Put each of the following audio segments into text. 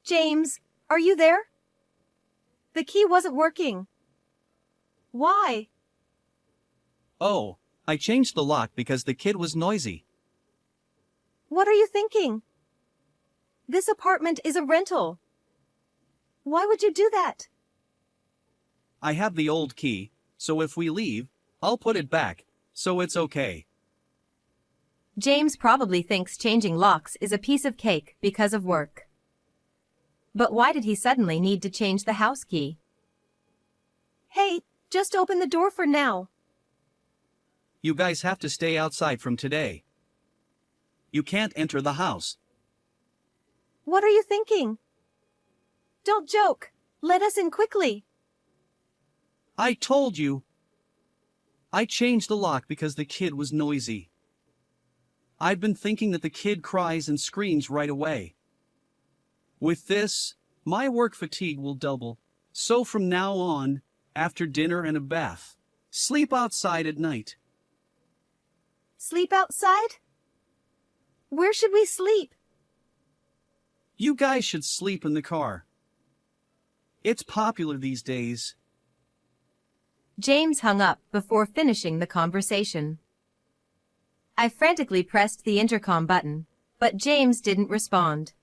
James, are you there? The key wasn't working. Why? Oh, I changed the lock because the kid was noisy. What are you thinking? This apartment is a rental. Why would you do that? I have the old key, so if we leave, I'll put it back, so it's okay. James probably thinks changing locks is a piece of cake because of work. But why did he suddenly need to change the house key? Hey, just open the door for now. You guys have to stay outside from today. You can't enter the house. What are you thinking? Don't joke. Let us in quickly. I told you. I changed the lock because the kid was noisy. I've been thinking that the kid cries and screams right away. With this, my work fatigue will double, so from now on, after dinner and a bath, sleep outside at night. Sleep outside? Where should we sleep? You guys should sleep in the car. It's popular these days. James hung up before finishing the conversation. I frantically pressed the intercom button, but James didn't respond.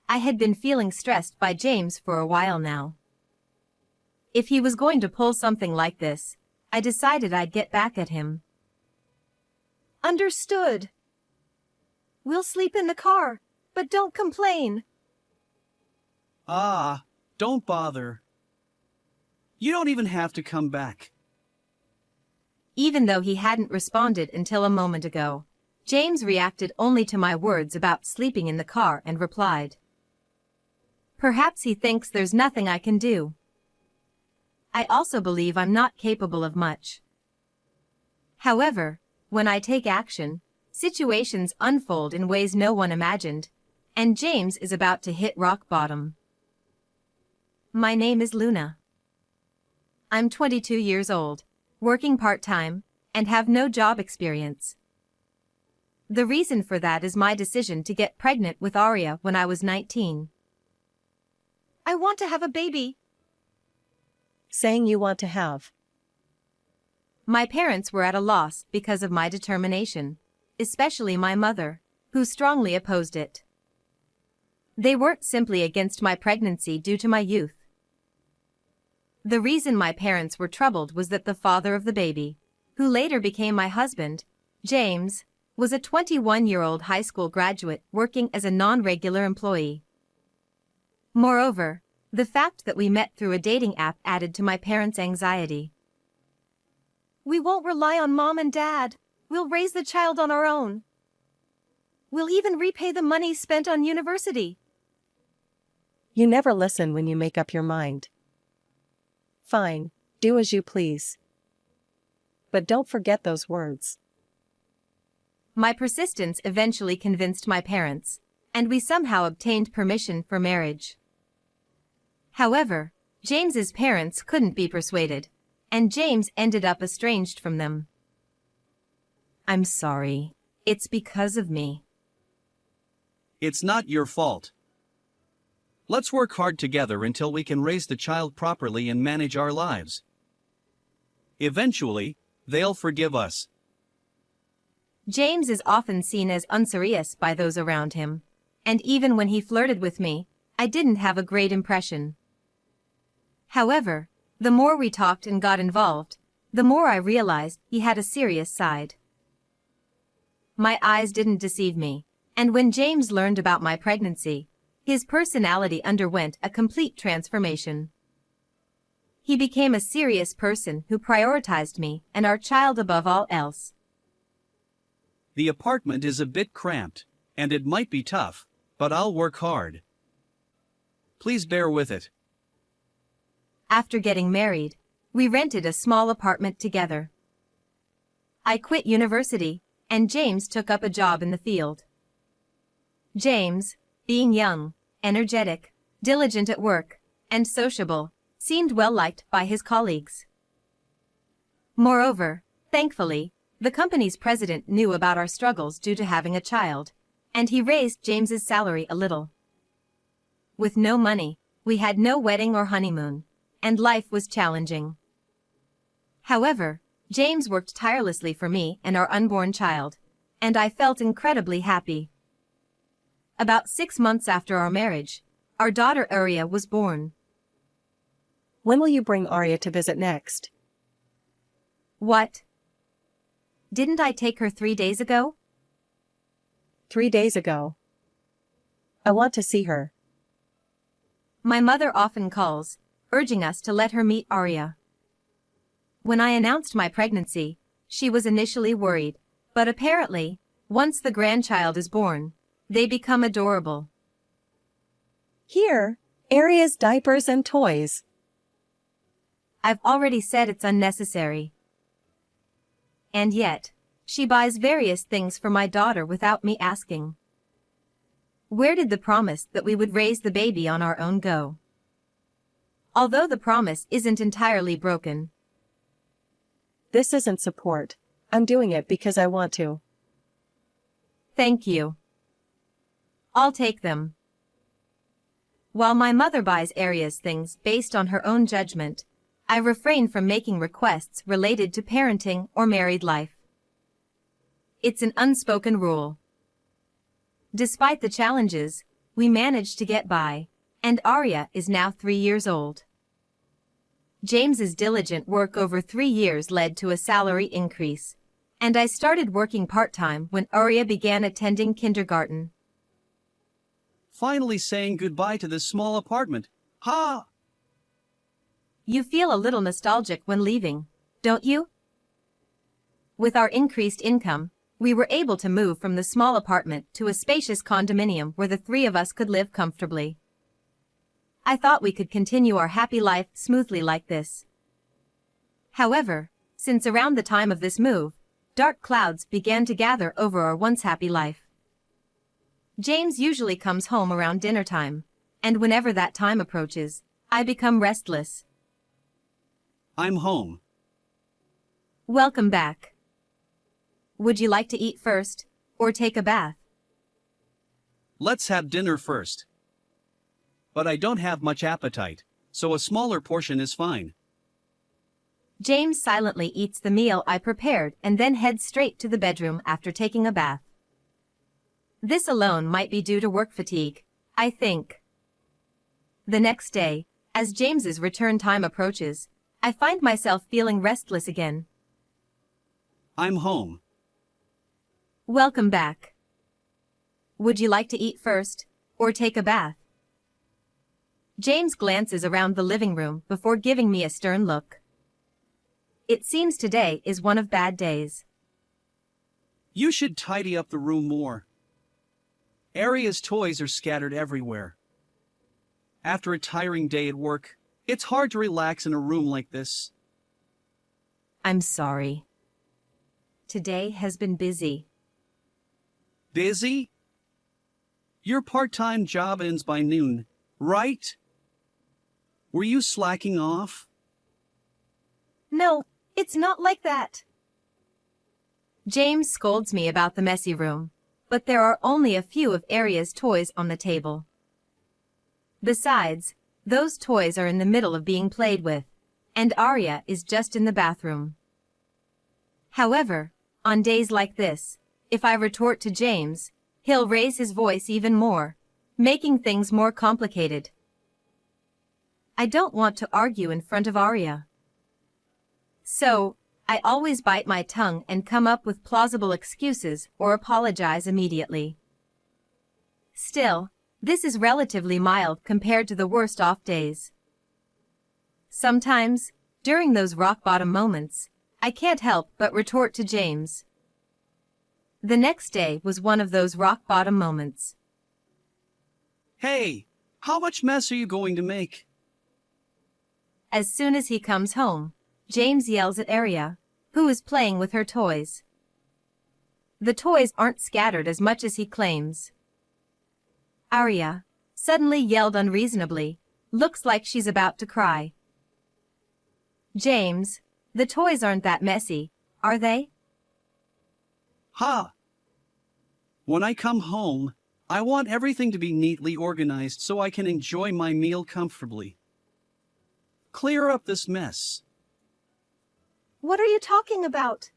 I had been feeling stressed by James for a while now. If he was going to pull something like this, I decided I'd get back at him. Understood. We'll sleep in the car, but don't complain. Ah, don't bother. You don't even have to come back. Even though he hadn't responded until a moment ago, James reacted only to my words about sleeping in the car and replied, "Perhaps he thinks there's nothing I can do. I also believe I'm not capable of much. However, when I take action, situations unfold in ways no one imagined, and James is about to hit rock bottom." My name is Luna. I'm 22 years old, working part-time, and have no job experience. The reason for that is my decision to get pregnant with Arya when I was 19. I want to have a baby. Saying you want to have. My parents were at a loss because of my determination, especially my mother, who strongly opposed it. They weren't simply against my pregnancy due to my youth. The reason my parents were troubled was that the father of the baby, who later became my husband, James, was a 21-year-old high school graduate working as a non-regular employee. Moreover, the fact that we met through a dating app added to my parents' anxiety. We won't rely on Mom and Dad. We'll raise the child on our own. We'll even repay the money spent on university. You never listen when you make up your mind. Fine, do as you please. But don't forget those words. My persistence eventually convinced my parents, and we somehow obtained permission for marriage. However, James's parents couldn't be persuaded, and James ended up estranged from them. I'm sorry. It's because of me. It's not your fault. Let's work hard together until we can raise the child properly and manage our lives. Eventually, they'll forgive us. James is often seen as unserious by those around him, and even when he flirted with me, I didn't have a great impression. However, the more we talked and got involved, the more I realized he had a serious side. My eyes didn't deceive me, and when James learned about my pregnancy, his personality underwent a complete transformation. He became a serious person who prioritized me and our child above all else. The apartment is a bit cramped, and it might be tough, but I'll work hard. Please bear with it. After getting married, we rented a small apartment together. I quit university, and James took up a job in the field. James, being young, energetic, diligent at work, and sociable, seemed well liked by his colleagues. Moreover, thankfully, the company's president knew about our struggles due to having a child, and he raised James's salary a little. With no money, we had no wedding or honeymoon, and life was challenging. However, James worked tirelessly for me and our unborn child, and I felt incredibly happy. About 6 months after our marriage, our daughter Arya was born. When will you bring Arya to visit next? What? Didn't I take her 3 days ago? 3 days ago. I want to see her. My mother often calls, urging us to let her meet Arya. When I announced my pregnancy, she was initially worried, but apparently, once the grandchild is born, they become adorable. Here, Arya's diapers and toys. I've already said it's unnecessary. And yet, she buys various things for my daughter without me asking. Where did the promise that we would raise the baby on our own go? Although the promise isn't entirely broken. This isn't support. I'm doing it because I want to. Thank you. I'll take them. While my mother buys Arya's things based on her own judgment, I refrain from making requests related to parenting or married life. It's an unspoken rule. Despite the challenges, we managed to get by, and Arya is now 3 years old. James's diligent work over 3 years led to a salary increase, and I started working part-time when Arya began attending kindergarten. Finally saying goodbye to this small apartment. Ha! You feel a little nostalgic when leaving, don't you? With our increased income, we were able to move from the small apartment to a spacious condominium where the 3 of us could live comfortably. I thought we could continue our happy life smoothly like this. However, since around the time of this move, dark clouds began to gather over our once happy life. James usually comes home around dinner time, and whenever that time approaches, I become restless. I'm home. Welcome back. Would you like to eat first, or take a bath? Let's have dinner first. But I don't have much appetite, so a smaller portion is fine. James silently eats the meal I prepared and then heads straight to the bedroom after taking a bath. This alone might be due to work fatigue, I think. The next day, as James's return time approaches, I find myself feeling restless again. I'm home. Welcome back. Would you like to eat first, or take a bath? James glances around the living room before giving me a stern look. It seems today is one of bad days. You should tidy up the room more. Arya's toys are scattered everywhere. After a tiring day at work, it's hard to relax in a room like this. I'm sorry. Today has been busy. Busy? Your part-time job ends by noon, right? Were you slacking off? No, it's not like that. James scolds me about the messy room, but there are only a few of Arya's toys on the table. Besides, those toys are in the middle of being played with, and Arya is just in the bathroom. However, on days like this, if I retort to James, he'll raise his voice even more, making things more complicated. I don't want to argue in front of Arya. So, I always bite my tongue and come up with plausible excuses or apologize immediately. Still, this is relatively mild compared to the worst off days. Sometimes, during those rock-bottom moments, I can't help but retort to James. The next day was one of those rock-bottom moments. Hey, how much mess are you going to make? As soon as he comes home, James yells at Arya, who is playing with her toys. The toys aren't scattered as much as he claims. Arya, suddenly yelled unreasonably, looks like she's about to cry. James, the toys aren't that messy, are they? Ha! When I come home, I want everything to be neatly organized so I can enjoy my meal comfortably. Clear up this mess. What are you talking about?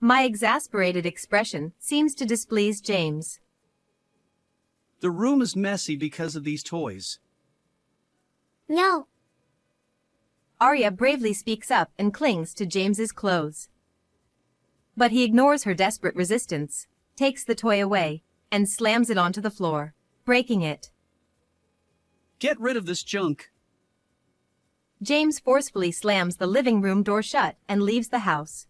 My exasperated expression seems to displease James. The room is messy because of these toys. No, Arya bravely speaks up and clings to James's clothes. But he ignores her desperate resistance, takes the toy away, and slams it onto the floor, breaking it. Get rid of this junk. James forcefully slams the living room door shut and leaves the house.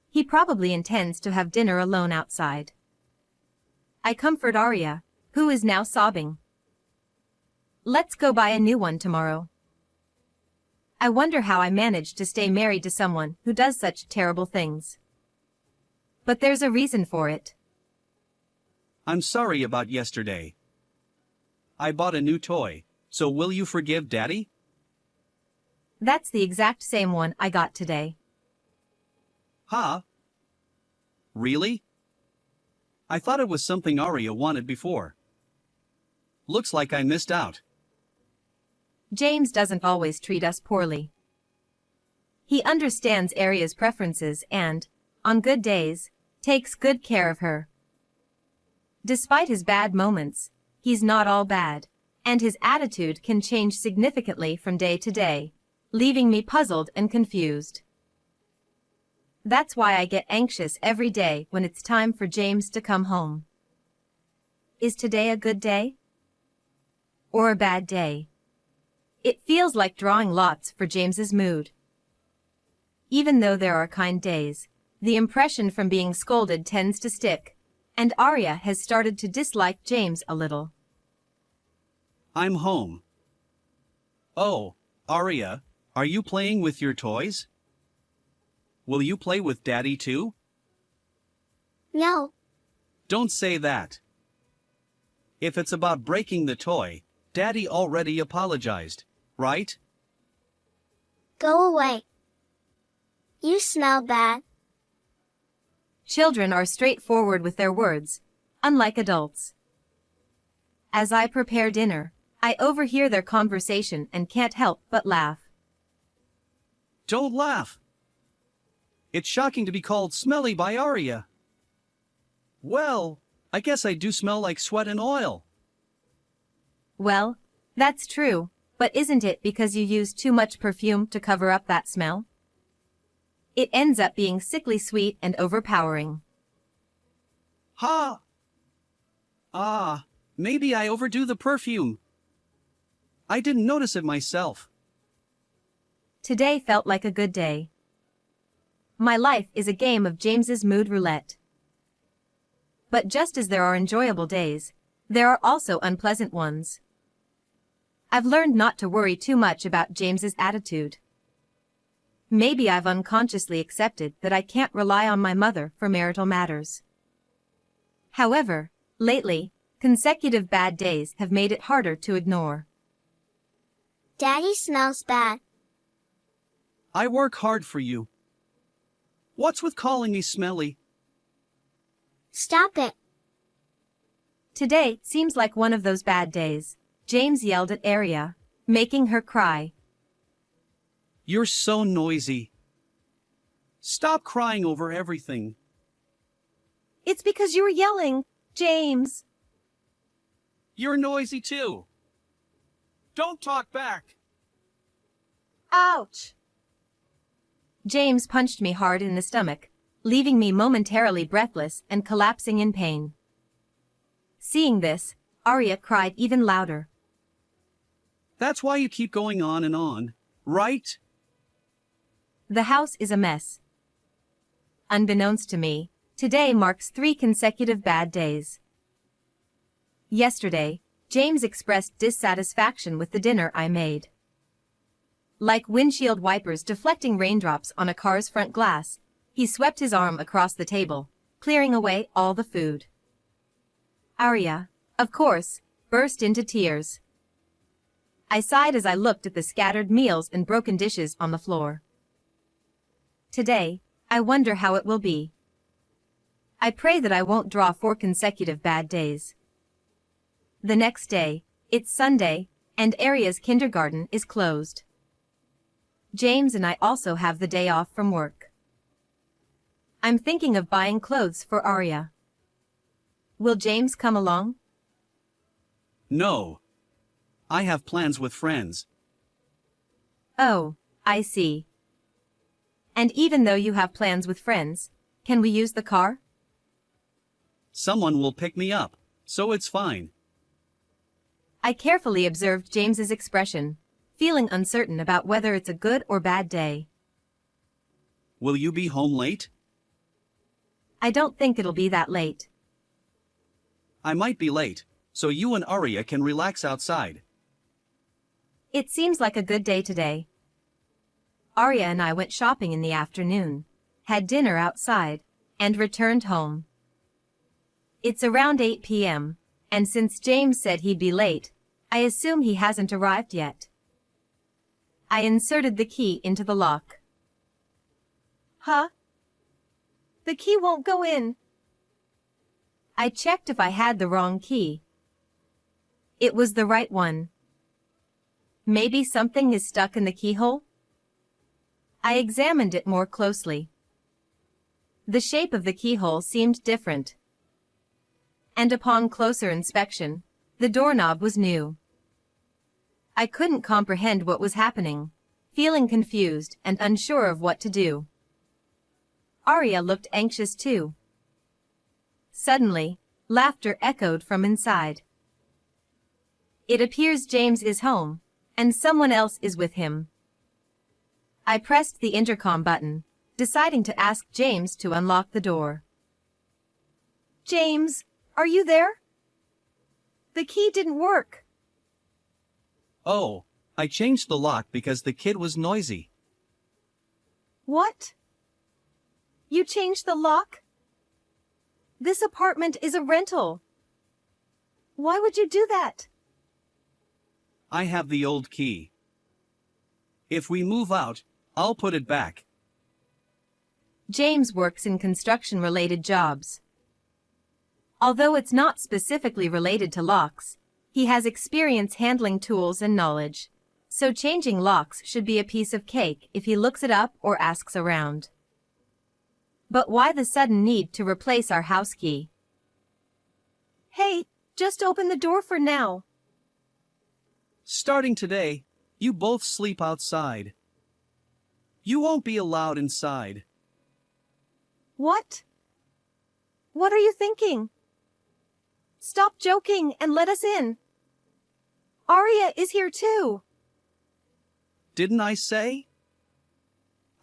He probably intends to have dinner alone outside. I comfort Arya, who is now sobbing. Let's go buy a new one tomorrow. I wonder how I managed to stay married to someone who does such terrible things. But there's a reason for it. I'm sorry about yesterday. I bought a new toy, so will you forgive Daddy? That's the exact same one I got today. Huh? Really? I thought it was something Arya wanted before. Looks like I missed out. James doesn't always treat us poorly. He understands Arya's preferences and, on good days, takes good care of her. Despite his bad moments, he's not all bad, and his attitude can change significantly from day to day, leaving me puzzled and confused. That's why I get anxious every day when it's time for James to come home. Is today a good day? Or a bad day? It feels like drawing lots for James's mood. Even though there are kind days, the impression from being scolded tends to stick, and Arya has started to dislike James a little. I'm home. Oh, Arya, are you playing with your toys? Will you play with Daddy too? no, Don't say that. If it's about breaking the toy, Daddy already apologized, right? go away. You smell bad. Children are straightforward with their words, unlike adults. As I prepare dinner, I overhear their conversation and can't help but laugh. Don't laugh. It's shocking to be called smelly by Arya. Well, I guess I do smell like sweat and oil. Well, that's true, but isn't it because you use too much perfume to cover up that smell? It ends up being sickly sweet and overpowering. Ha! Ah, maybe I overdo the perfume. I didn't notice it myself. Today felt like a good day. My life is a game of James's mood roulette. But just as there are enjoyable days, there are also unpleasant ones. I've learned not to worry too much about James's attitude. Maybe I've unconsciously accepted that I can't rely on my mother for marital matters. However, lately, consecutive bad days have made it harder to ignore. Daddy smells bad. I work hard for you. What's with calling me smelly? Stop it. Today seems like one of those bad days, James yelled at Arya, making her cry. You're so noisy. Stop crying over everything. It's because you were yelling, James. You're noisy too. Don't talk back. Ouch. James punched me hard in the stomach, leaving me momentarily breathless and collapsing in pain. Seeing this, Arya cried even louder. That's why you keep going on, right? The house is a mess. Unbeknownst to me, today marks 3 consecutive bad days. Yesterday, James expressed dissatisfaction with the dinner I made. Like windshield wipers deflecting raindrops on a car's front glass, he swept his arm across the table, clearing away all the food. Arya, of course, burst into tears. I sighed as I looked at the scattered meals and broken dishes on the floor. Today, I wonder how it will be. I pray that I won't draw 4 consecutive bad days. The next day, it's Sunday, and Aria's kindergarten is closed. James and I also have the day off from work. I'm thinking of buying clothes for Aria. Will James come along? No. I have plans with friends. Oh, I see. And even though you have plans with friends, can we use the car? Someone will pick me up, so it's fine. I carefully observed James's expression, feeling uncertain about whether it's a good or bad day. Will you be home late? I don't think it'll be that late. I might be late, so you and Aria can relax outside. It seems like a good day today. Aria and I went shopping in the afternoon, had dinner outside, and returned home. It's around 8 p.m., and since James said he'd be late, I assume he hasn't arrived yet. I inserted the key into the lock. Huh? The key won't go in. I checked if I had the wrong key. It was the right one. Maybe something is stuck in the keyhole? I examined it more closely. The shape of the keyhole seemed different. And upon closer inspection, the doorknob was new. I couldn't comprehend what was happening, feeling confused and unsure of what to do. Aria looked anxious too. Suddenly, laughter echoed from inside. It appears James is home, and someone else is with him. I pressed the intercom button, deciding to ask James to unlock the door. James, are you there? The key didn't work. Oh, I changed the lock because the kid was noisy. What? You changed the lock? This apartment is a rental. Why would you do that? I have the old key. If we move out, I'll put it back. James works in construction-related jobs. Although it's not specifically related to locks, he has experience handling tools and knowledge, so changing locks should be a piece of cake if he looks it up or asks around. But why the sudden need to replace our house key? Hey, just open the door for now. Starting today, you both sleep outside. You won't be allowed inside. What? What are you thinking? Stop joking and let us in. Aria is here too. Didn't I say?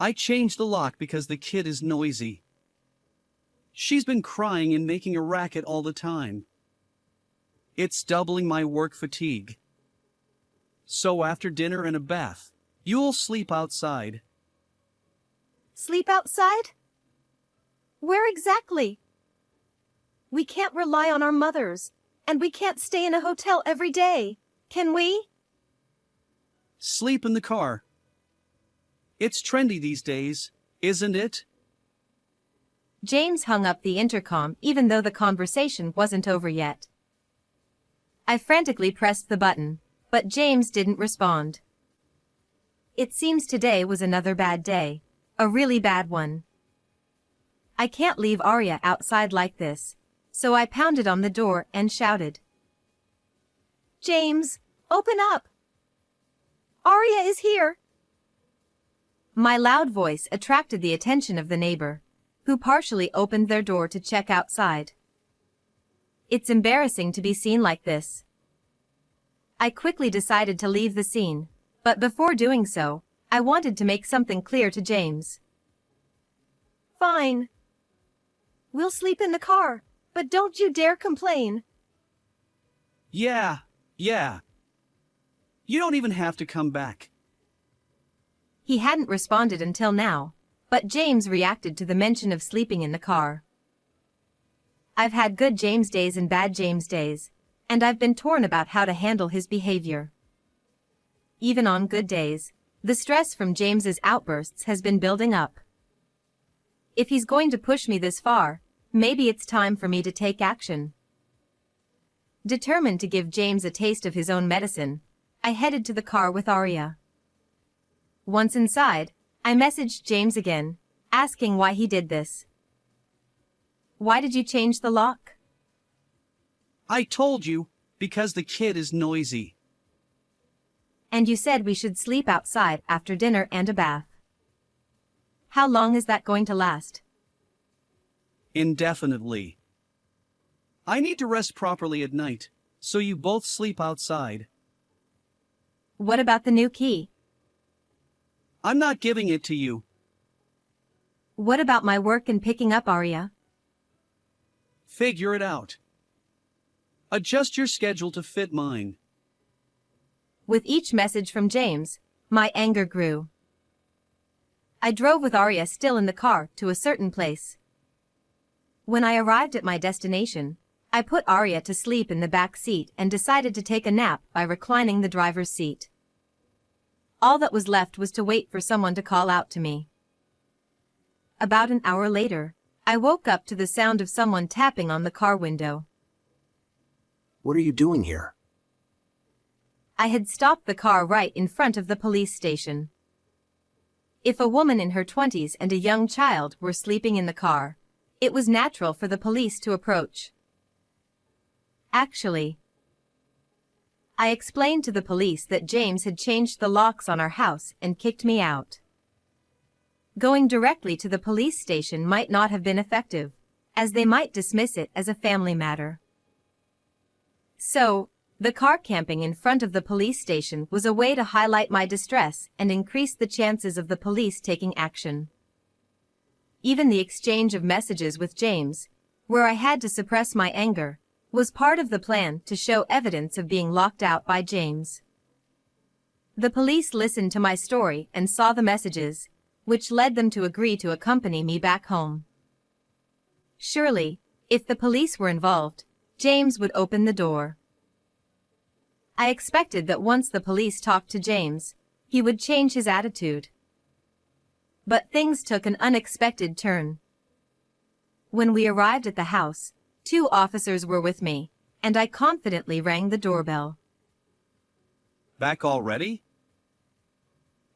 I changed the lock because the kid is noisy. She's been crying and making a racket all the time. It's doubling my work fatigue. So after dinner and a bath, you'll sleep outside. Sleep outside? Where exactly? We can't rely on our mothers, and we can't stay in a hotel every day, can we? Sleep in the car. It's trendy these days, isn't it? James hung up the intercom even though the conversation wasn't over yet. I frantically pressed the button, but James didn't respond. It seems today was another bad day, a really bad one. I can't leave Aria outside like this, so I pounded on the door and shouted. James, open up! Aria is here! My loud voice attracted the attention of the neighbor, who partially opened their door to check outside. It's embarrassing to be seen like this. I quickly decided to leave the scene, but before doing so, I wanted to make something clear to James. Fine. We'll sleep in the car, but don't you dare complain. Yeah. You don't even have to come back. He hadn't responded until now, but James reacted to the mention of sleeping in the car. I've had good James days and bad James days, and I've been torn about how to handle his behavior. Even on good days, the stress from James's outbursts has been building up. If he's going to push me this far, Maybe it's time for me to take action. Determined to give James a taste of his own medicine, I headed to the car with Arya. Once inside, I messaged James again, asking why he did this. Why did you change the lock? I told you, because the kid is noisy. And you said we should sleep outside after dinner and a bath. How long is that going to last? Indefinitely. I need to rest properly at night, so you both sleep outside. What about the new key? I'm not giving it to you. What about my work and picking up Arya? Figure it out. Adjust your schedule to fit mine. With each message from James, my anger grew. I drove with Arya still in the car to a certain place. When I arrived at my destination, I put Arya to sleep in the back seat and decided to take a nap by reclining the driver's seat. All that was left was to wait for someone to call out to me. About an hour later, I woke up to the sound of someone tapping on the car window. What are you doing here? I had stopped the car right in front of the police station. If a woman in her 20s and a young child were sleeping in the car, it was natural for the police to approach. Actually, I explained to the police that James had changed the locks on our house and kicked me out. Going directly to the police station might not have been effective, as they might dismiss it as a family matter. So, the car camping in front of the police station was a way to highlight my distress and increase the chances of the police taking action. Even the exchange of messages with James, where I had to suppress my anger, was part of the plan to show evidence of being locked out by James. The police listened to my story and saw the messages, which led them to agree to accompany me back home. Surely, if the police were involved, James would open the door. I expected that once the police talked to James, he would change his attitude. But things took an unexpected turn. When we arrived at the house, 2 officers were with me, and I confidently rang the doorbell. Back already?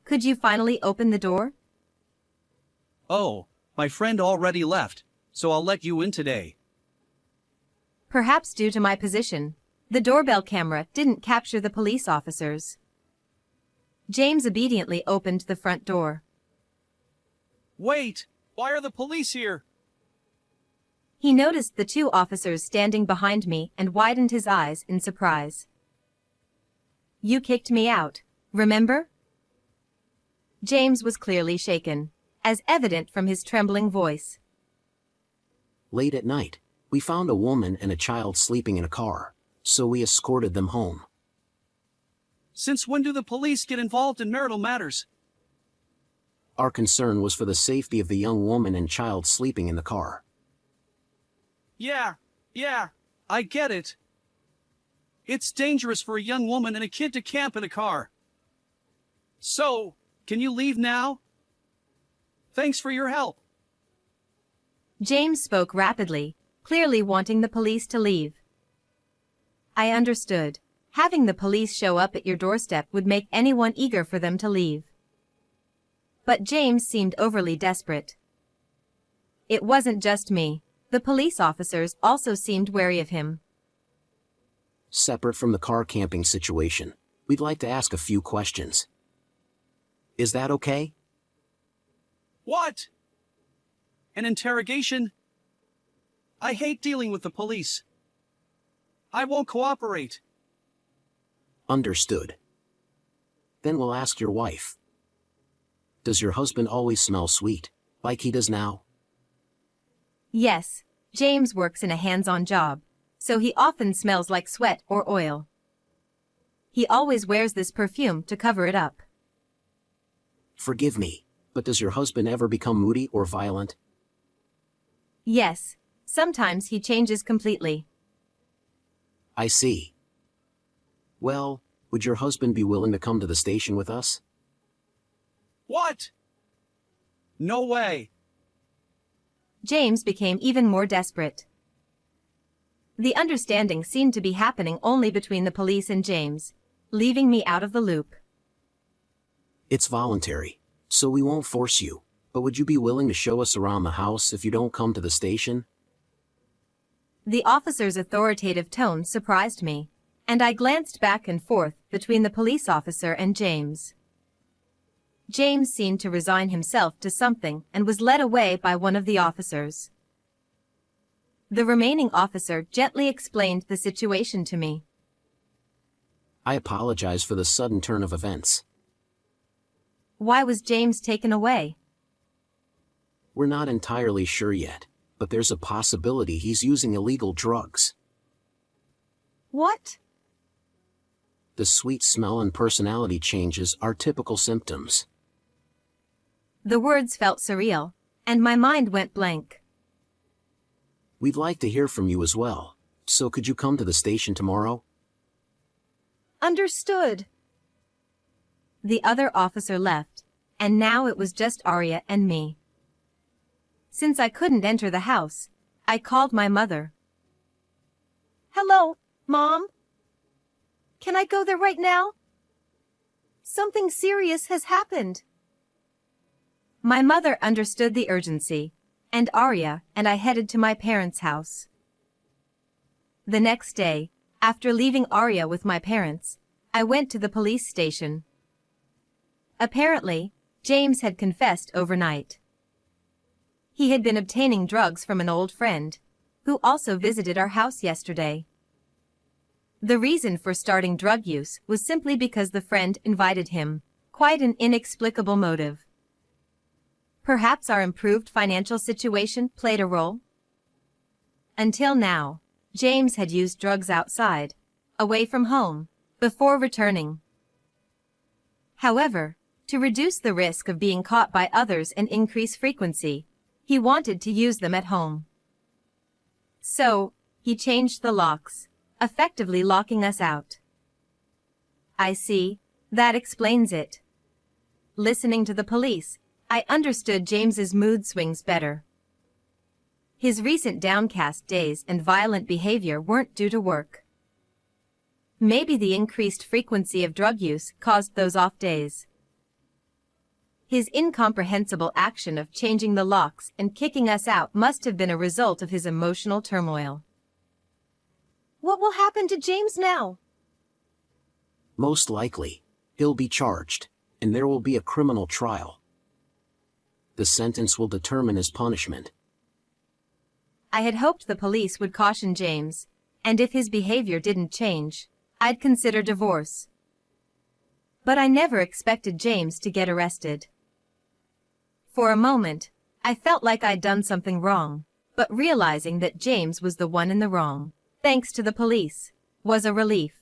Could you finally open the door? Oh, my friend already left, so I'll let you in today. Perhaps due to my position, the doorbell camera didn't capture the police officers. James obediently opened the front door. Wait! Why are the police here? He noticed the 2 officers standing behind me and widened his eyes in surprise. You kicked me out, remember? James was clearly shaken, as evident from his trembling voice. Late at night, we found a woman and a child sleeping in a car, so we escorted them home. Since when do the police get involved in marital matters? Our concern was for the safety of the young woman and child sleeping in the car. Yeah, I get it. It's dangerous for a young woman and a kid to camp in a car. So, can you leave now? Thanks for your help. James spoke rapidly, clearly wanting the police to leave. I understood. Having the police show up at your doorstep would make anyone eager for them to leave. But James seemed overly desperate. It wasn't just me. The police officers also seemed wary of him. Separate from the car camping situation, we'd like to ask a few questions. Is that okay? What? An interrogation? I hate dealing with the police. I won't cooperate. Understood. Then we'll ask your wife. Does your husband always smell sweet, like he does now? Yes, James works in a hands-on job, so he often smells like sweat or oil. He always wears this perfume to cover it up. Forgive me, but does your husband ever become moody or violent? Yes, sometimes he changes completely. I see. Well, would your husband be willing to come to the station with us? What? No way. James became even more desperate. The understanding seemed to be happening only between the police and James, leaving me out of the loop. It's voluntary, so we won't force you, but would you be willing to show us around the house if you don't come to the station? The officer's authoritative tone surprised me, and I glanced back and forth between the police officer and James. James seemed to resign himself to something and was led away by one of the officers. The remaining officer gently explained the situation to me. I apologize for the sudden turn of events. Why was James taken away? We're not entirely sure yet, but there's a possibility he's using illegal drugs. What? The sweet smell and personality changes are typical symptoms. The words felt surreal, and my mind went blank. We'd like to hear from you as well, so could you come to the station tomorrow? Understood. The other officer left, and now it was just Arya and me. Since I couldn't enter the house, I called my mother. Hello, Mom? Can I go there right now? Something serious has happened. My mother understood the urgency, and Arya and I headed to my parents' house. The next day, after leaving Arya with my parents, I went to the police station. Apparently, James had confessed overnight. He had been obtaining drugs from an old friend, who also visited our house yesterday. The reason for starting drug use was simply because the friend invited him, quite an inexplicable motive. Perhaps our improved financial situation played a role? Until now, James had used drugs outside, away from home, before returning. However, to reduce the risk of being caught by others and increase frequency, he wanted to use them at home. So, he changed the locks, effectively locking us out. I see, that explains it. Listening to the police, I understood James's mood swings better. His recent downcast days and violent behavior weren't due to work. Maybe the increased frequency of drug use caused those off days. His incomprehensible action of changing the locks and kicking us out must have been a result of his emotional turmoil. What will happen to James now? Most likely, he'll be charged, and there will be a criminal trial. The sentence will determine his punishment. I had hoped the police would caution James, and if his behavior didn't change, I'd consider divorce. But I never expected James to get arrested. For a moment, I felt like I'd done something wrong, but realizing that James was the one in the wrong, thanks to the police, was a relief.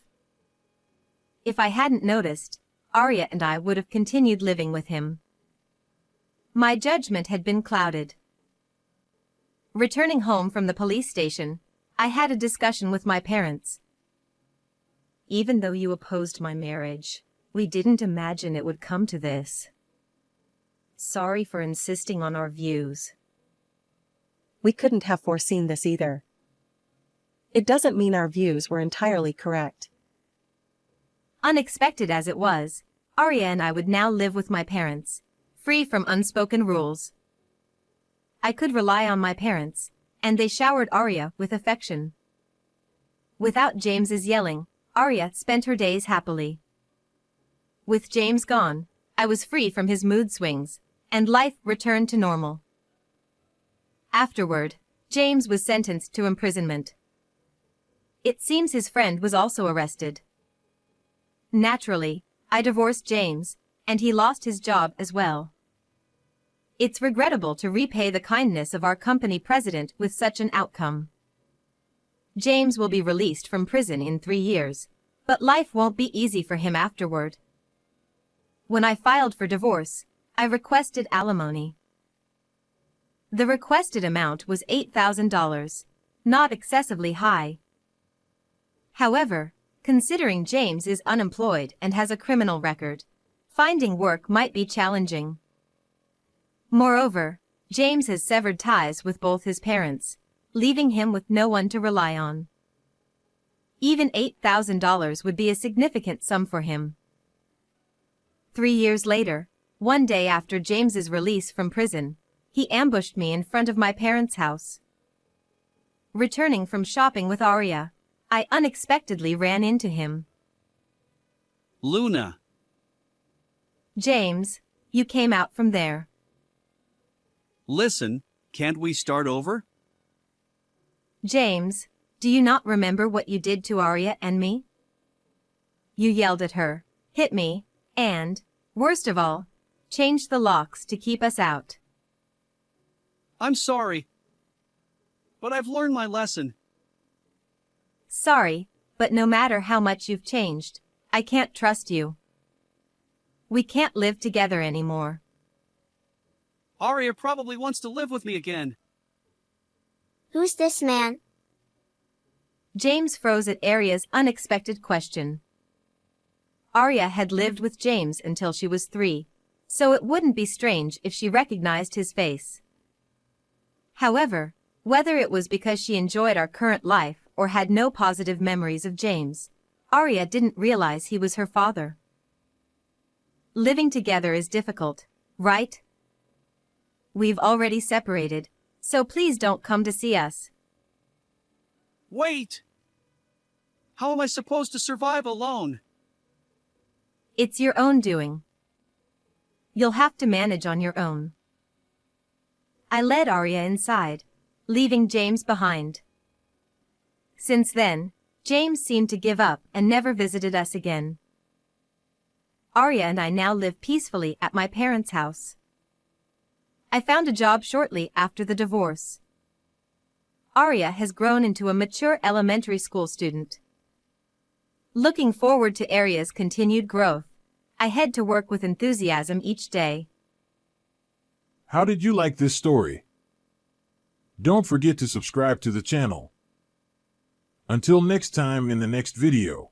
If I hadn't noticed, Arya and I would have continued living with him. My judgment had been clouded. Returning home from the police station, I had a discussion with my parents. Even though you opposed my marriage, we didn't imagine it would come to this. Sorry for insisting on our views. We couldn't have foreseen this either. It doesn't mean our views were entirely correct. Unexpected as it was, Arya and I would now live with my parents, free from unspoken rules. I could rely on my parents, and they showered Arya with affection. Without James's yelling, Arya spent her days happily. With James gone, I was free from his mood swings, and life returned to normal. Afterward, James was sentenced to imprisonment. It seems his friend was also arrested. Naturally, I divorced James, and he lost his job as well. It's regrettable to repay the kindness of our company president with such an outcome. James will be released from prison in 3 years, but life won't be easy for him afterward. When I filed for divorce, I requested alimony. The requested amount was $8,000, not excessively high. However, considering James is unemployed and has a criminal record, finding work might be challenging. Moreover, James has severed ties with both his parents, leaving him with no one to rely on. Even $8,000 would be a significant sum for him. 3 years later, one day after James's release from prison, he ambushed me in front of my parents' house. Returning from shopping with Arya, I unexpectedly ran into him. Luna, James, you came out from there. listen, can't we start over? James, do you not remember what you did to Arya and me? You yelled at her, hit me, and, worst of all, changed the locks to keep us out. I'm sorry. But I've learned my lesson. Sorry, but no matter how much you've changed, I can't trust you. We can't live together anymore. Arya probably wants to live with me again. Who's this man? James froze at Arya's unexpected question. Arya had lived with James until she was 3, so it wouldn't be strange if she recognized his face. However, whether it was because she enjoyed our current life or had no positive memories of James, Arya didn't realize he was her father. Living together is difficult, right? We've already separated, so please don't come to see us. Wait! How am I supposed to survive alone? It's your own doing. You'll have to manage on your own. I led Arya inside, leaving James behind. Since then, James seemed to give up and never visited us again. Arya and I now live peacefully at my parents' house. I found a job shortly after the divorce. Arya has grown into a mature elementary school student. Looking forward to Arya's continued growth, I head to work with enthusiasm each day. How did you like this story? Don't forget to subscribe to the channel. Until next time in the next video.